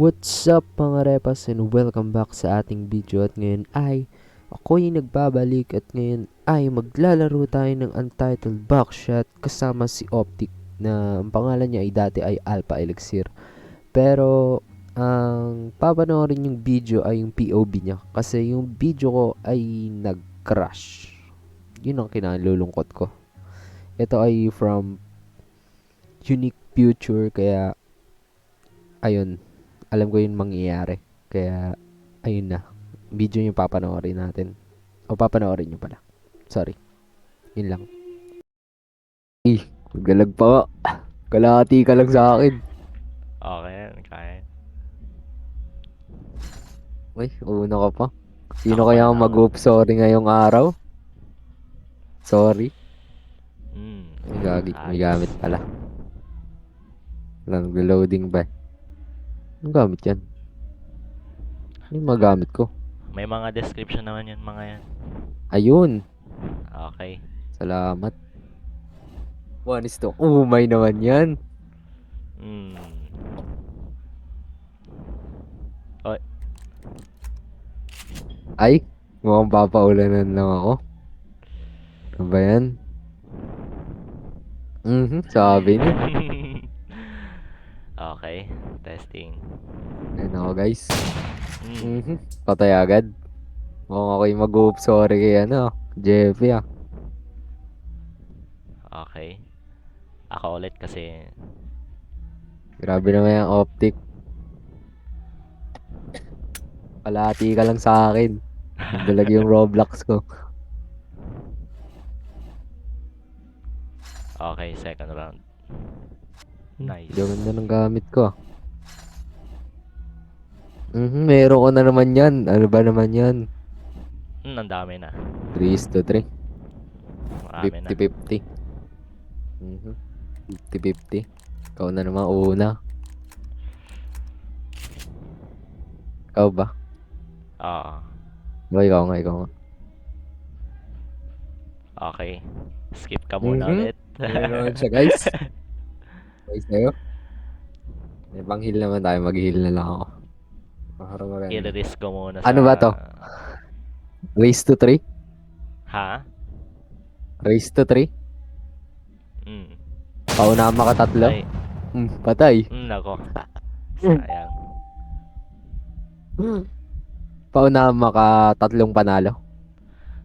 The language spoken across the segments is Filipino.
What's up mga repas and welcome back sa ating video at ngayon ay ako'y nagbabalik at ngayon ay maglalaro tayo ng Untitled Backshot kasama si Optic na ang pangalan niya ay dati ay Alpha Elixir. Pero ang papanoorin yung video ay yung POV niya kasi yung video ko ay nag-crash. Yun ang kinalulungkot ko. Ito ay from Unique Future kaya ayun, alam ko yung mangyayari. Kaya, ayun na. Video yung papanoorin natin. O papanoorin nyo pala. Sorry. Yun lang. Galag pa. Kalahati ka lang sa akin. Okay yan, kaya. Uy, una ka pa. Sino Ako kaya man, ang ako man. mag-oops sorry ngayong araw? Sorry. Hmm, May ayos. gamit pala. Lang, loading ba? Anong gamit yan? Ano yung magamit ko? May mga description naman yun, mga yan. Ayun. Okay. Salamat. One is to. Umay naman yan. Hmm. Oy, Ay, mukhang papaulanan lang ako. Ano ba yan? Sabi niya. okay, testing. Ayun ako guys. Hmm, Patay agad. Mukhang ako'y mag-oops sorry kay Jeffy ah. okay. Ako ulit kasi Grabe naman yung optic. Kalahati ka lang sa akin. Nagdalag yung Roblox ko. okay, second round. Nice. Ganda ng gamit ko ah. Meron ko na naman yan. Ano ba naman yan? Ang dami na. 3-3. Marami na. 50-50. 50-50. Ikaw na naman una. Ikaw ba? Oo. Ikaw nga. Okay. Skip ka muna ulit. Meron siya guys. Guys sa'yo. May pang-heal naman tayo. Mag-heal na lang ako. Para maganda. I-risk ko muna sa... Ano ba to? Race to 3? Ha? Race to 3? Hmm. Pauna makatatlo? Ay, Patay. nako. Sayang. Pauna makatatlong panalo?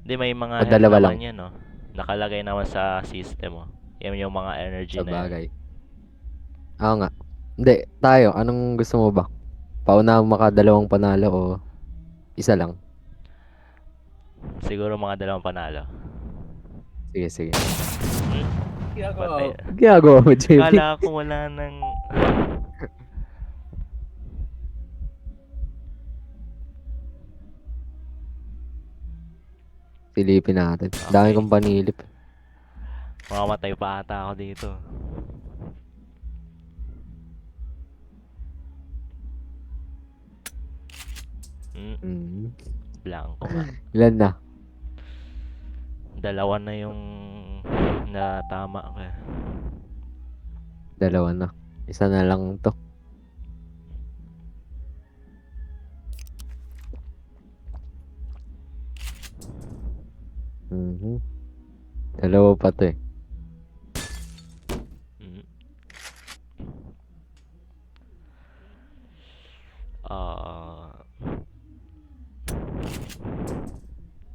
Di may mga O health dalawa lang? naman yan, no? Nakalagay naman sa system, oh. Yan yung mga energy Sa na yan. bagay. Oo nga. Hindi, tayo. Anong gusto mo ba? Pauna makadalawang panalo o isa lang? Siguro mga dalawang panalo. Sige. Hmm? Patay. Ginagawa mo, JP. Kala ko wala nang... Silipin natin. Dami Okay. kong panilip. Mamamatay pa ata ako dito. Hmm, Mm. blanco nga. Ilan na? Dalawa na yung natama ko. Dalawa na. Isa na lang to. Mhm. Dalawa pa to eh. Hmm. Ah,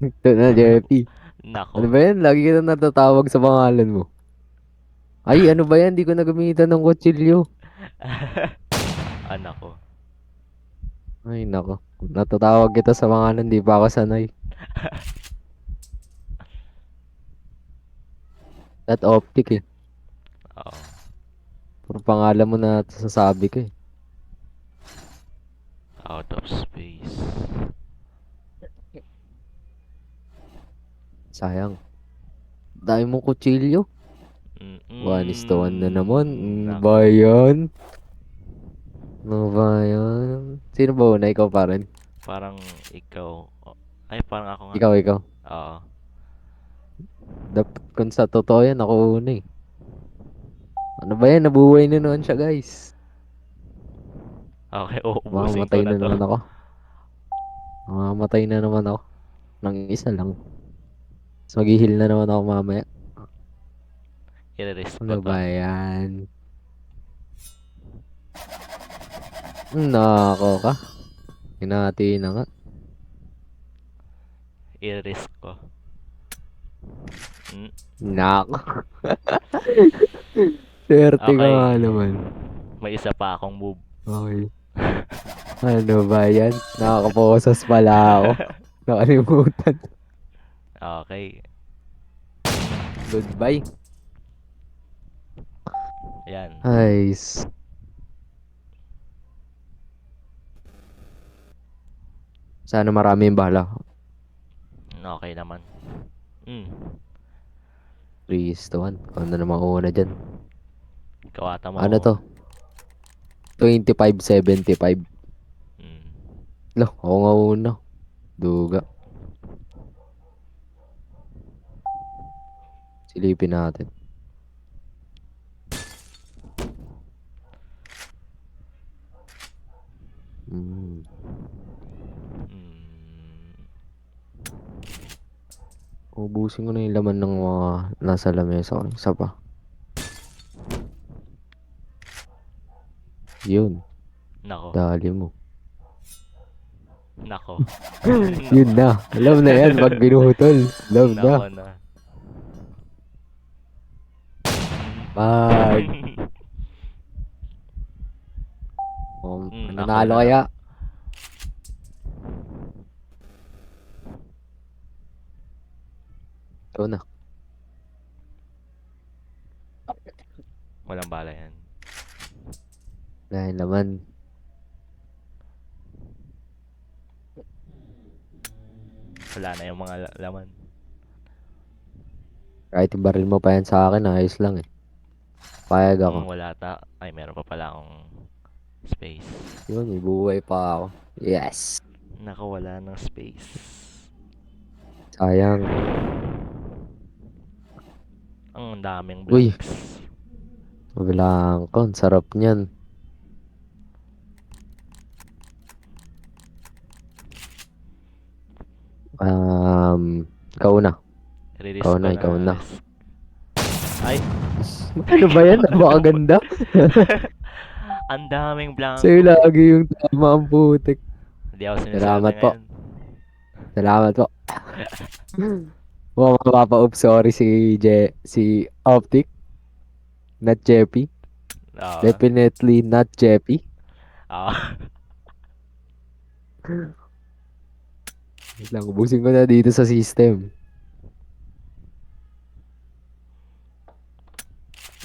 Ito na, JP. Ano nako. ba yan? Lagi kita natatawag sa pangalan mo. Ay, ano ba yan? Di ko nagamitan ng kutsilyo. Nako. Ay, nako. Natatawag kita sa pangalan, di pa ako sanay. That optic eh. Oo. Puro pangalan mo na sasabi ko eh. Out of space. Sayang. Dahil mong kutsilyo. 1:1 na naman. Ano Nako. ba yan? Ano ba yan? Sino ba una? Ikaw pa rin? Parang ikaw. Ay, parang ako nga. Ikaw. Oo. Dapat kung sa totoo yan, ako una eh. Ano ba yan? Nabuhay na naman siya guys. Okay, uubusin ko Mamamatay na na to. naman ako. Mamamatay na naman ako. Nang isa lang. Mas mag-heal na naman ako mamaya. I-risk ko Ano to. ba yan? Nako ka. Hinati na nga. I-risk ko. Mm, Nako. Swerte ka Okay. nga naman. May isa pa akong move. Okay. Ano ba yan? Nakakaposas pala ako. Nakalimutan. Okay. Goodbye. Ayan. Ay. Sana marami yung bala. Okay naman. Mm. 3-1. Ako na naman una dyan. Kawata mo. Ano to? 25-75. Mm. Lo, ako nga una. Duga. Silipin natin. Mm. Mm. Ubusin ko na yung laman ng mga nasa lamesa ko. Isa pa. Yun. Nako. Dali mo. Nako. Yun na. Alam na yan. Pag binutol. Alam na. Nako na. Pag. Nako Nanalo na. kaya? Ikaw na. Walang bala yan. Dahil naman. Wala na yung mga laman. Kahit ibaril mo pa yan sa akin, ayos lang eh. Payag ako. Wala ta. Ay, meron pa pala akong space. Yun, may buhay pa ako. Yes. Nako, wala ng space. Sayang. Ang daming Uy. blanks. Mabilang ko. Ang sarap niyan. Ikaw na. Release Ikaw ko na, na. ikaw na. Risk. Ay, Ano ba yan? Napakaganda. ang daming Sa'yo blanco. lagi yung tama ang putik. Hindi ako siniswerte Salamat po. ngayon. Salamat po. Mukhang mapapa-up sorry si Optic. Not Jeppy. Oo. Definitely not Jeppy. Oo. Wait lang, ubusin ko na dito sa system.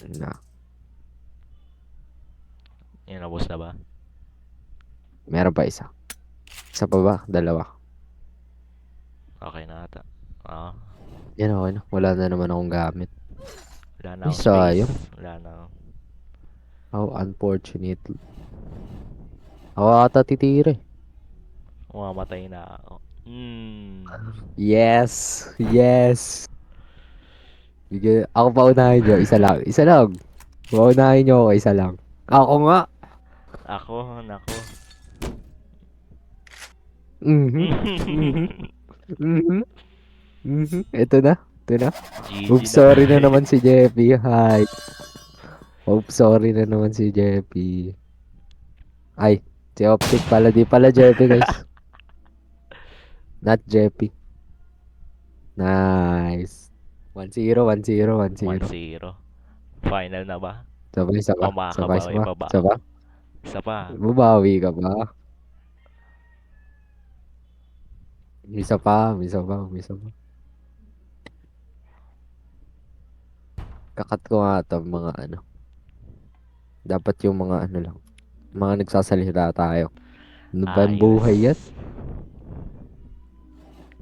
Na, Yan, nabos na ba? meron pa isa. Isa pa ba? Dalawa. Okay na ata. Oo. Yan okay na. Wala na naman akong gamit. Wala na Ay, akong space. sayang. Wala na. How unfortunate. Ako ata titira eh. Umamatay na ako. Yes. Yes. Ako pa unahin nyo. Isa lang. Isa lang. Paunahin nyo ako. Isa lang. Ako nga. Ako, nako. Mhm. Mhm. Mhm. Mhm. Ito na. Ito na. GG Oops, na sorry na tayo. naman si Jeffy. Hi. Oops, sorry na naman si Jeffy. Ay, si Optic pala. Di pala Jeffy, guys. Not Jeffy. Nice. 1-0, 1-0, 1-0. 1-0. Final na ba? Sabay, O sabay. Sabay, makakabawi sabay. pa ba ako? Sabay. Isa pa. Bumawi ka ba? Isa pa, isa pa, isa pa. Kakat ko nga ito, mga ano. Dapat yung mga ano lang. Mga nagsasalita tayo. Ano ba yung Ayos. buhay yan?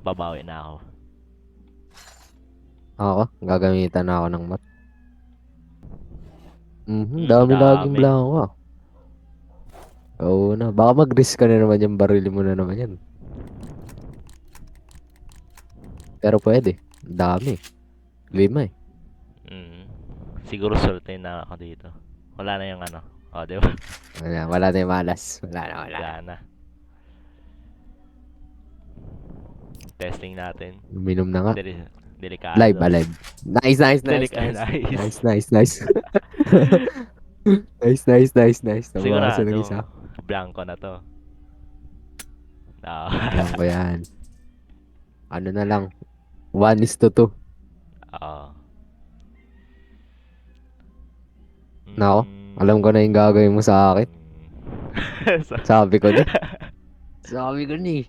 Babawi na ako. Ako, gagamitan na ako ng mat. Ang Dami laging dami. blanco ah. Oo na. Baka mag-risk ka na naman yung barili mo na naman yan. Pero pwede. Ang dami. 5 eh. Siguro swerte na ako dito. Wala na yung ano. O, di ba? Wala na yung malas. Wala na, wala na. Wala na. Testing natin. Uminom na nga. Live, Delikado. live. Nice, nice, nice, nice. Nice. Nice, nice, nice. Nice, nice, nice, nice. Nabawasan ng isa. Sigurado. Blanco na to. Lang Oo. ko yan. Ano na lang. 1:2. Oo. Nako. Alam ko na yung gagawin mo sa akin. So, Sabi ko na. Sabi ko na eh.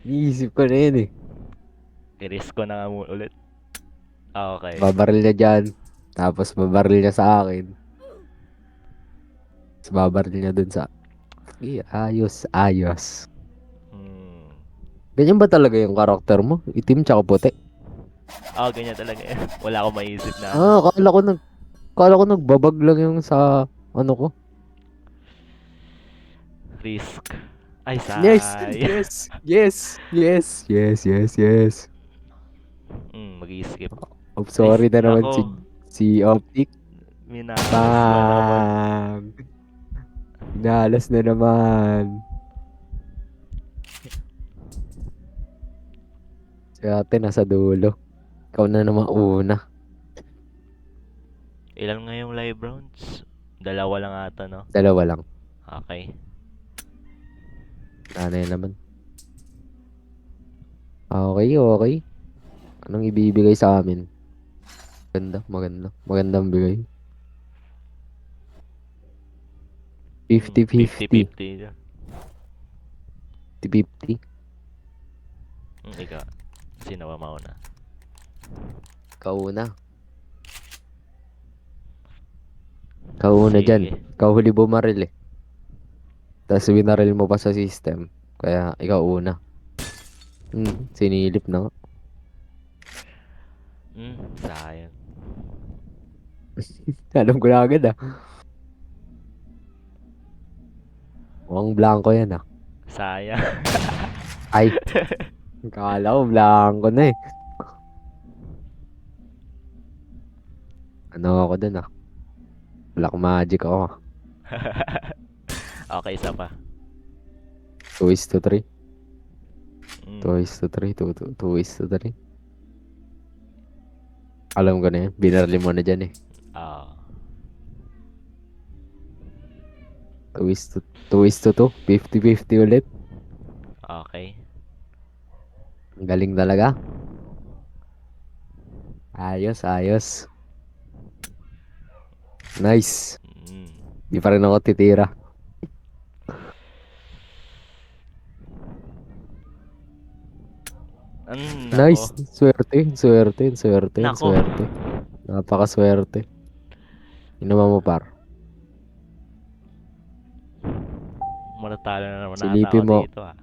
Iniisip ko na yun eh. i-risk ko na nga ulit. Okay. Babaril niya dyan. Tapos babaril niya sa akin. Tapos babaril niya dun sa... Ayos, ayos. Ganyan ba talaga yung karakter mo? Itim tsaka puti? Ganyan talaga yun. Wala akong maisip na. Kala ko nagbabag lang yung sa ano ko. Risk. Ay, Yes, say. yes, yes, yes, yes, yes, yes. Mag-i-skip. Oh, sorry na naman Nako. si Optic. Minalas na naman. Bang! Inalas na naman. Si ate nasa dulo. Ikaw na naman una. Ilan nga yung live rounds? 2 lang ata, no? Dalawa lang. Okay. Nanay naman. Okay, okay. Anong ibibigay sa amin? Maganda, maganda. Magandang bigay. 50-50. 50-50. 50-50. Ikaw. Sino ba mauna? Kauna. Kauna Sige. dyan. Ikaw huli bumaril eh. Tapos binaril mo pa sa system. Kaya ikaw una. Sinilip na nga. Sayang. Alam ko na agad ah. Mukhang blanco yan ah. Sayang. Ay. Kala ko blanco na eh. Ano ako dun ah. Black magic ako ah. Okay, isa pa. 2:3. Mm. 2:3. 2:3. Alam ko na yan. Binaril mo na dyan eh. 2:2. 50-50 ulit. Okay. Ang galing talaga. Ayos, ayos. Nice. Di pa rin ako titira. Nice. Nako. Swerte, swerte, swerte, Nako. swerte. Napakaswerte. Inuman mo par. Matatalo na naman ata ako Silipin mo. dito ah.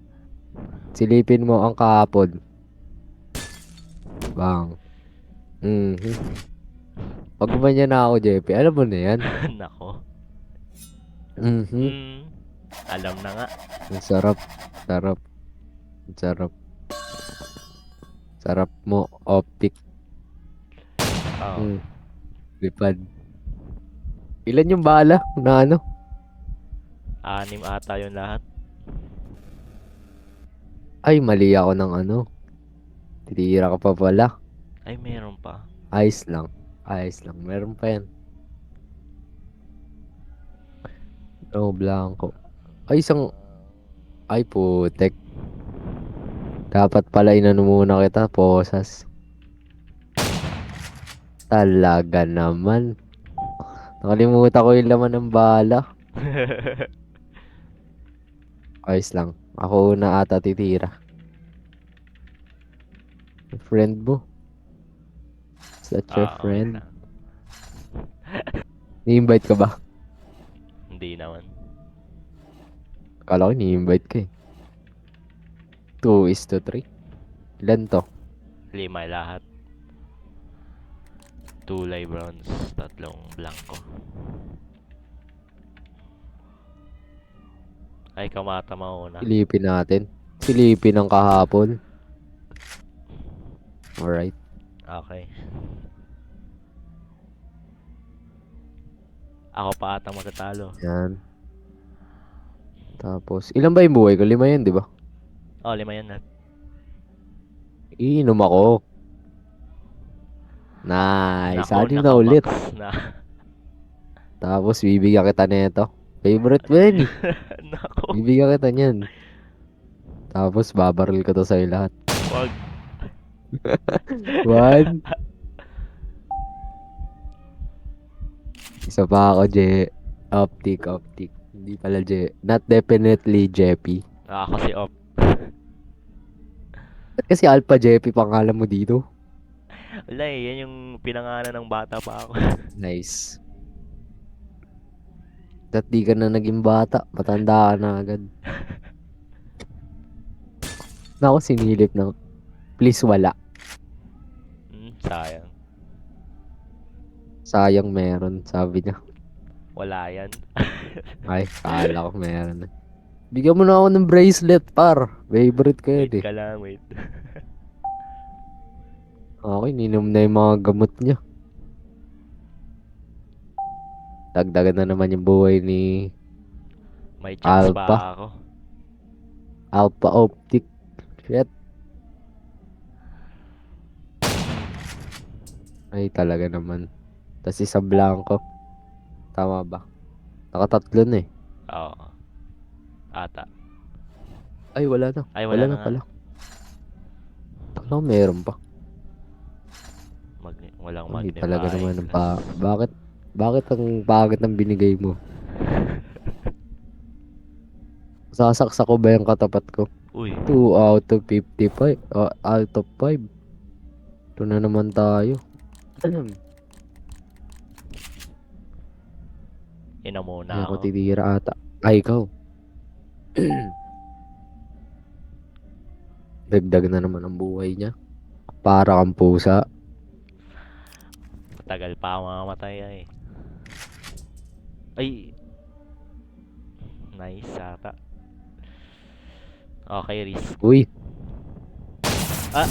Silipin mo ang kahapon. Bang. Pag umanya na ako, JP, alam mo na yan. Nako. Mhm. Alam na nga. Ang sarap. Sarap. Ang sarap. Sarap mo, Optic. Lipad. Ilan yung bala na ano? 6 ata yung lahat. Ay, mali ako ng ano. Titira ka pa pala. Ay, meron pa. Ayos lang. Ayos lang. Meron pa yan. Oh, blanco. Ay, isang... Ay, putek. Dapat pala inano muna kita, posas. Talaga naman. Nakalimutan ko yung laman ng bala. Ayos lang. Ako na ata titira. Friend mo. Such your friend. Ni-invite ka ba? Hindi naman. Kala ko ni-invite ka eh. 2:3. Ilan to? 5 lahat. 2 live rounds, 3 blanco. Ay, kamata mauna. Silipin natin. Silipin ng kahapon. Alright. Okay. Ako pa atang matatalo. Yan. Tapos, ilan ba yung buhay ko? 5 yan, di ba? Oh, 5 yan na. Iinom ako. Nice. Nako, 6 na ulit. nakamax na. Tapos, bibigyan kita nito. Favorite mo yan eh. Nako, Bibigyan kita niyan. Tapos, babaril ko to sa'yo lahat. wag. 1. Isa pa ako, J. Optic. Hindi pala J. Not definitely JP. Ako si Op. Ba't kasi Alpha JP pangalan mo dito? Wala eh, yan yung pinangalan ng bata pa ako. Nice. At di ka na naging bata. Matanda ka na agad. Naku, sinilip na. Please, wala. Sayang. Sayang meron, sabi niya. Wala yan. Ay, kala ko meron. Bigyan mo na ako ng bracelet, par. Favorite ko yun Wait eh. ka lang, wait. Okay, ninom na yung mga gamot niya. Dagdagan na naman yung buhay ni May chance pa Alpha. ako. Alpha Optic. Shit. Ay, talaga naman. Tapos isa blanco. Tama ba? Nakatatlo na eh. Oo. Ata. Ay, wala na. Ay, Wala wala na na nga. pala. Ano, meron pa. Walang Ay, magnifying talaga naman ang glass. Bakit ang pangit ng binigay mo? Sasaksak ko ba yung katapat ko? Uy, 2 out of 55. Out of 5. Ito na naman tayo. ina muna Hindi ako ako. titira ata. Ay, ikaw. Dagdag na naman ang buhay niya. Para kang pusa. Matagal pa ako mamamatay ay. Ay. Nice ata. Okay, risk. Uy. Ah!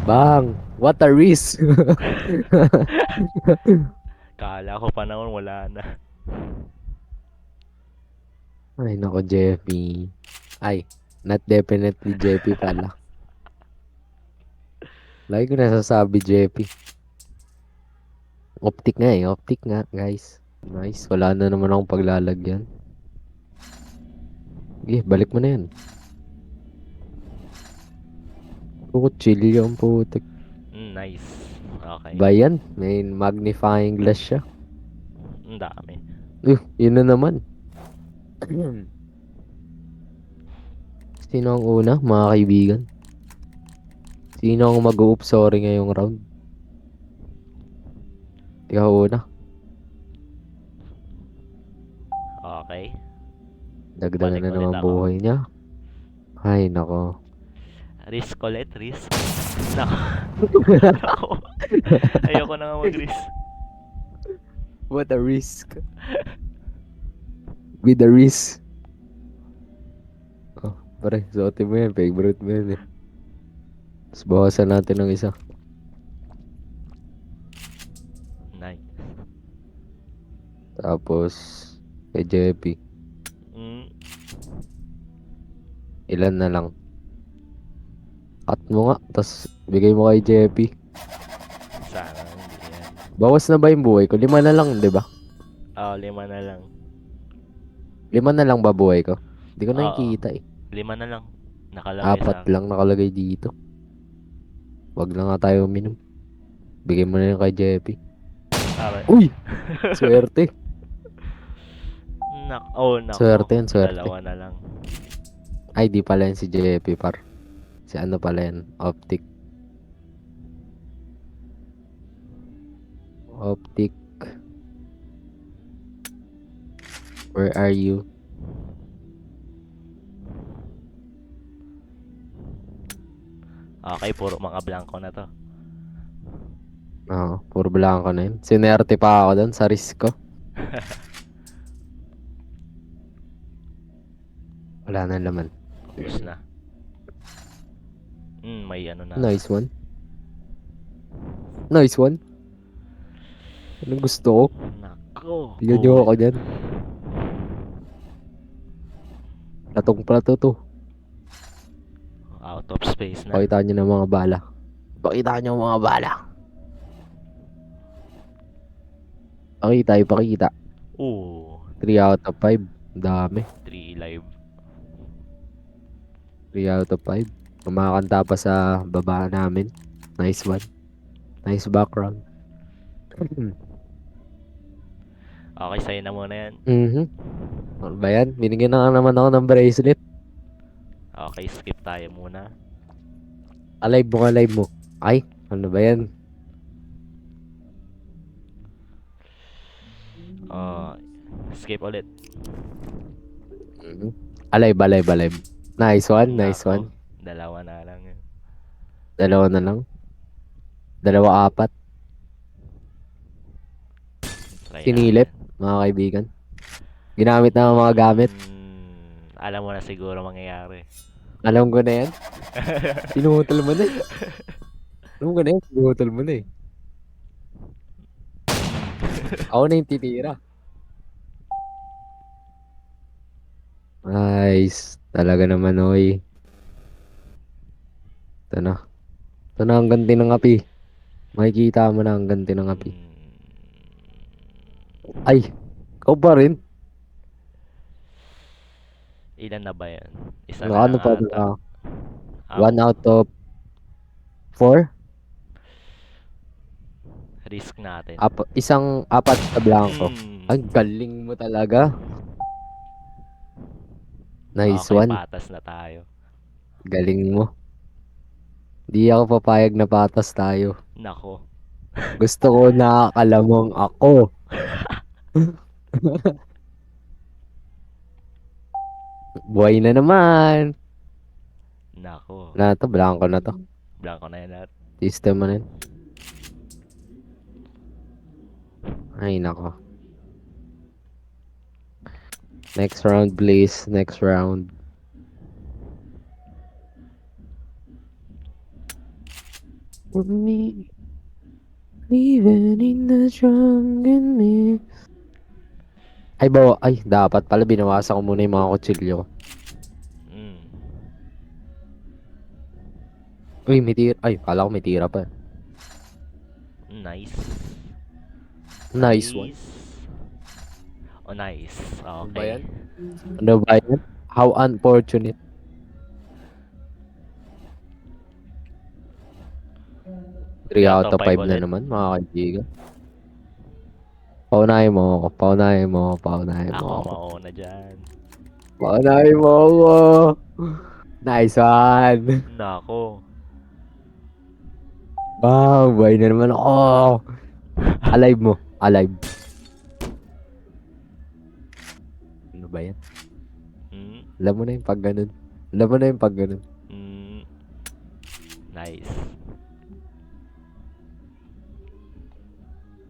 Bang! What a risk! Kala ko pa naman wala na. Ay, nako, Jeffy. Ay, not definitely Jeffy pala. Lagi ko nasasabi Jeffy. Optic nga eh. Optic nga, guys. Nice. Wala na naman akong paglalagyan. Sige, balik mo na yan. Chill yung putik. Nice. Okay. Ba yan? May magnifying glass siya. Ang dami. Yun na naman. Sino ang una, mga kaibigan? Sino ang mag-u-up sorry ngayong round? Ikaw una. Okay. Dagdagan Balik na ulit naman ako. buhay niya. Ay, nako. Risk ulit, risk. Nako. Nako. Ayoko na nga mag-risk. What a risk. With a risk. Oh, pare, suotin mo yan. Favorite mo yan eh. Tapos bawasan natin ng isa. Nice. Tapos, kay Jeppy. Ilan na lang. Cut mo nga. Tapos, bigay mo kay Jeppy. Sana hindi yan. Bawas na ba yung buhay ko? 5 na lang, di ba? Oo, 5 na lang. 5 na lang ba buhay ko? Hindi ko Oo. nakikita eh. 5 na lang. Nakalagay sa 4 lang nakalagay dito. Wag na nga tayo uminom. Bigay mo na yun kay Jeppy. akin. Uy! Swerte. Nako. Swerte yan, swerte. Dalawa na lang. Ay, di pala yan si Jeppy par. Si ano pala yan? Optic. Optic. Where are you? Okay, puro mga blanco na to. Oo, puro blanco na yun. Sinerte pa ako doon sa risk ko. Wala na laman. Tapos na. May ano na. Nice one. Nice one. Anong gusto ko? Nako. Nako. Tignan nyo ako dyan. Platong plato to. Out of space na. Pakita nyo ng mga bala. Pakita nyo ang mga bala. Pakita, ipakita. Oo. 3 out of 5. Dami. 3 live. 3 out of 5. Kumakanta pa sa baba namin. Nice one. Nice background. Okay, sa'yo na muna yan. Ano ba yan? Binigyan na nga naman ako ng bracelet. Okay, skip tayo muna. Alive mo. Ay, ano ba yan? Skip ulit. Alive. Nice one. Nako, dalawa na lang yun. Dalawa na lang. 2-4. Try Sinilip, natin. mga kaibigan. Ginamit na ang mga gamit. Alam mo na siguro mangyayari. Alam ko na yan. Pinuhutol mo na eh. Alam ko na yan. Pinuhutol mo na eh. Ako na yung titira. Nice. Talaga naman, oy. Ito na. Ito na ang ganti ng api. Makikita mo na ang ganti ng api. Ay, ikaw pa rin. Ilan na ba yan? Isa Ano na pa lang ata. ba? 1 out of 4? Risk natin. Isang 4 na blanco. Ang galing mo talaga. Nice Okay, one. patas na tayo. Galing mo. Di ako papayag na patas tayo. Nako. Gusto ko nakakalamang ako. Buhay na naman. Nako. Na to, blanco na to. Blanco na yan lahat. System mo na yun. Ay, nako. Next round, please. Next round. For me, even in the drunken me. Ay, dapat pala binawasan ko muna yung mga kutsilyo. Uy, may tira. Ay, kala ko may tira pa. Nice. Nice one. Oh, nice. Ano ba Okay. yan? Ano ba yan? How unfortunate. Three out of 5 na naman, mga kaibigan. Paunahin mo ako. Ako mauna dyan. Paunahin mo ako. Nice one. Nako. Wow, buhay na naman ako. Alive mo. Alive. Ano ba yan? Alam mo na yung pag ganun. Nice.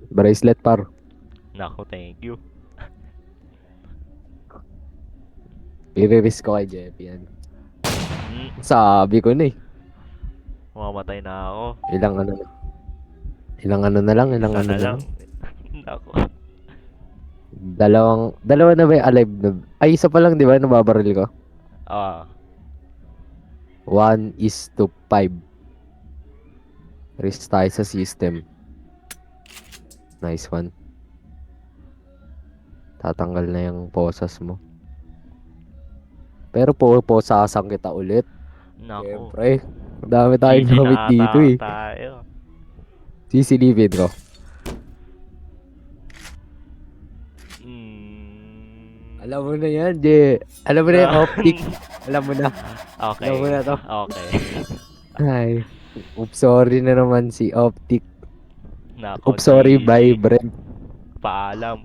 Bracelet par. Nako, thank you. I-risk ko kay Jeff yan. Sabi ko na eh. Mamamatay na ako. Ilang ano na lang. Nako. Dalawa na ba yung alive na? Ay, isa pa lang, di ba? Nababaril ko. 1:5. Risk tayo sa system. Nice one. Tatanggal na yung posas mo. Pero posasang kita ulit. Nako. Siyempre. Ang dami tayong gamit dito eh. Tayo. Sisilipin ko. Alam mo na yan, Je. Alam mo na yung optic. Alam mo na. Okay. Alam mo na to. Okay. Ay. Oops, sorry na naman si optic. Nako. Oops, sorry, GG. bye, Brent. Paalam.